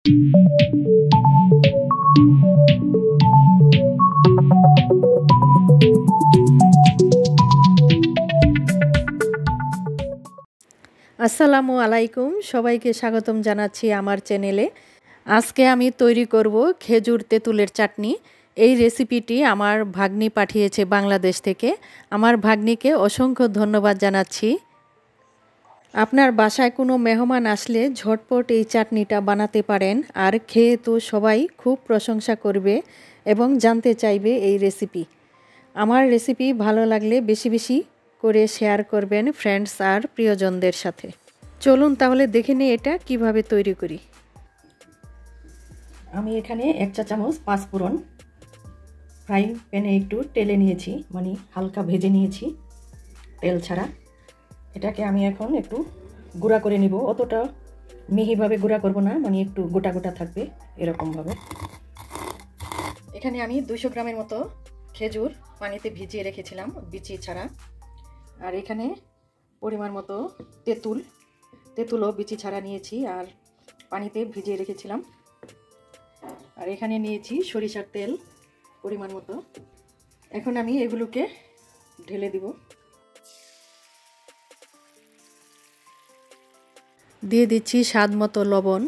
আসসালামু আলাইকুম, সবাইকে স্বাগতম জানাচ্ছি আমার চ্যানেলে। আজকে আমি তৈরি করব খেজুর তেঁতুলের চাটনি। এই রেসিপিটি আমার ভাগ্নি পাঠিয়েছে বাংলাদেশ থেকে। আমার ভাগ্নিকে অসংখ্য ধন্যবাদ জানাচ্ছি। আপনার বাসায় কোনো মেহমান আসলে ঝটপট এই চাটনিটা বানাতে পারেন, আর খেয়ে তো সবাই খুব প্রশংসা করবে এবং জানতে চাইবে এই রেসিপি। আমার রেসিপি ভালো লাগলে বেশি বেশি করে শেয়ার করবেন ফ্রেন্ডস আর প্রিয়জনদের সাথে। চলুন তাহলে দেখে নিই এটা কিভাবে তৈরি করি। আমি এখানে 1 চা চামচ পাঁচফোড়ন ফ্রাই প্যানে একটু তেলে নিয়েছি, মানে হালকা ভেজে নিয়েছি তেল ছাড়া। এটাকে আমি এখন একটু গুঁড়া করে নিব। অতটা মিহিভাবে গুঁড়া করব না, মানে একটু গোটা গোটা থাকবে এরকমভাবে। এখানে আমি 200 গ্রামের মতো খেজুর পানিতে ভিজিয়ে রেখেছিলাম বিচি ছাড়া। আর এখানে পরিমাণ মতো তেঁতুলও বিচি ছাড়া নিয়েছি আর পানিতে ভিজিয়ে রেখেছিলাম। আর এখানে নিয়েছি সরিষার তেল পরিমাণ মতো। এখন আমি এগুলোকে ঢেলে দিব। দিয়ে দিচ্ছি স্বাদ মতো লবণ,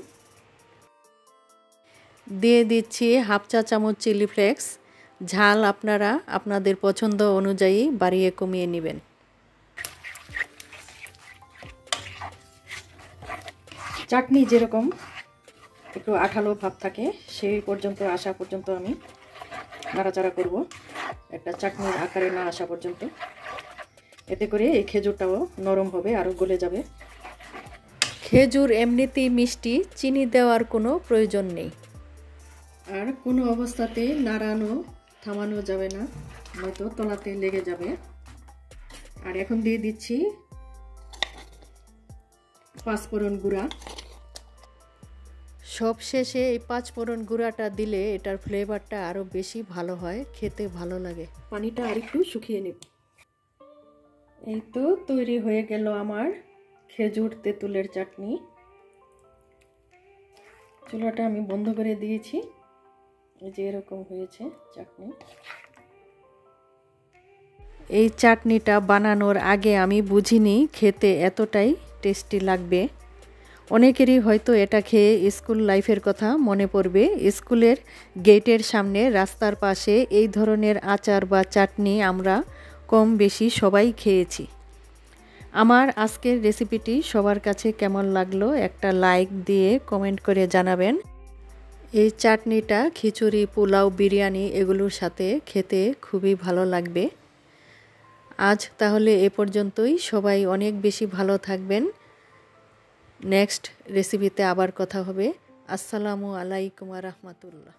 দিয়ে দিচ্ছি হাফ চা চামচ চিলি ফ্লেক্স। ঝাল আপনারা আপনাদের পছন্দ অনুযায়ী বাড়িয়ে কমিয়ে নেবেন। চাটনি যেরকম একটু আঠালো ভাব থাকে সেই পর্যন্ত আসা পর্যন্ত আমি নাড়াচাড়া করব, একটা চাটনির আকারে না আসা পর্যন্ত। এতে করে এই খেজুরটাও নরম হবে, আরও গলে যাবে। খেজুর এমনিতেই মিষ্টি, চিনি দেওয়ার কোনো প্রয়োজন নেই। আর কোনো অবস্থাতে নাড়ানো থামানো যাবে না, নয়তো তলাতে লেগে যাবে। আর এখন দিয়ে দিচ্ছি পাঁচফোড়ন গুঁড়া। সব শেষে এই পাঁচফোড়ন গুঁড়াটা দিলে এটার ফ্লেভারটা আরও বেশি ভালো হয়, খেতে ভালো লাগে। পানিটা আরেকটু শুকিয়ে নেব। এই তো তৈরি হয়ে গেল আমার খেজুর তেঁতুলের চাটনি। চুলাটা আমি বন্ধ করে দিয়েছি। এই যে এরকম হয়েছে চাটনি। এই চাটনিটা বানানোর আগে আমি বুঝিনি খেতে এতটাই টেস্টি লাগবে। অনেকেরই হয়তো এটা খেয়ে স্কুল লাইফের কথা মনে পড়বে। স্কুলের গেটের সামনে রাস্তার পাশে এই ধরনের আচার বা চাটনি আমরা কম বেশি সবাই খেয়েছি। আমার আজকের রেসিপিটি সবার কাছে কেমন লাগলো একটা লাইক দিয়ে কমেন্ট করে জানাবেন। এই চাটনিটা খিচুড়ি, পোলাও, বিরিয়ানি এগুলোর সাথে খেতে খুবই ভালো লাগবে। আজ তাহলে এ পর্যন্তই। সবাই অনেক বেশি ভালো থাকবেন। নেক্সট রেসিপিতে আবার কথা হবে। আসসালামু আলাইকুম ওয়া রাহমাতুল্লাহ।